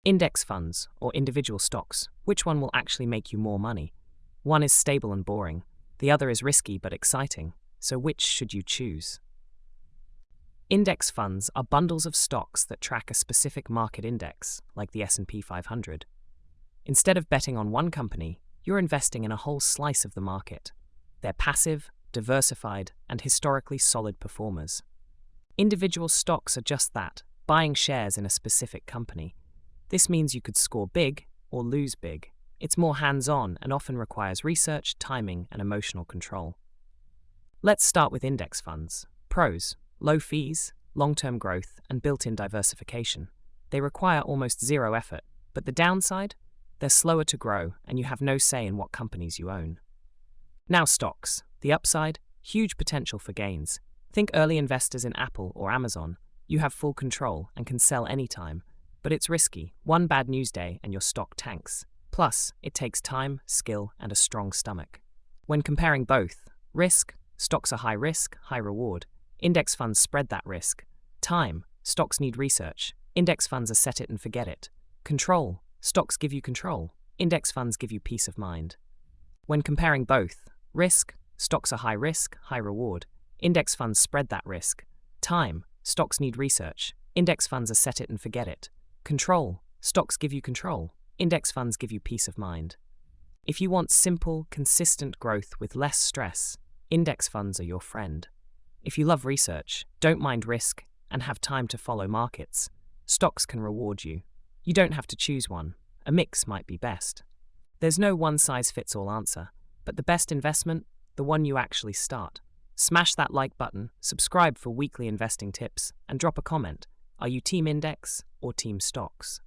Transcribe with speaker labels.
Speaker 1: Index funds or individual stocks, which one will actually make you more money? One is stable and boring, the other is risky but exciting, so which should you choose? Index funds are bundles of stocks that track a specific market index, like the S&P 500. Instead of betting on one company, you're investing in a whole slice of the market. They're passive, diversified, and historically solid performers. Individual stocks are just that, buying shares in a specific company. This means you could score big or lose big. It's more hands-on and often requires research, timing, and emotional control. Let's start with index funds. Pros: low fees, long-term growth, and built-in diversification. They require almost zero effort, but the downside? They're slower to grow, and you have no say in what companies you own. Now stocks. The upside? Huge potential for gains. Think early investors in Apple or Amazon. You have full control and can sell anytime. But it's risky. One bad news day and your stock tanks. Plus, it takes time, skill, and a strong stomach. When comparing both, risk, stocks are high risk, high reward. Index funds spread that risk. Time, stocks need research. Index funds are set it and forget it. Control, stocks give you control. Index funds give you peace of mind. When comparing both, risk, stocks are high risk, high reward. Index funds spread that risk. Time, stocks need research. Index funds are set it and forget it. Control, stocks give you control. Index funds give you peace of mind. If you want simple, consistent growth with less stress, index funds are your friend. If you love research, don't mind risk, and have time to follow markets, stocks can reward you. You don't have to choose one. A mix might be best. There's no one-size-fits-all answer, but the best investment, the one you actually start. Smash that like button, subscribe for weekly investing tips, and drop a comment. Are you team index or team stocks?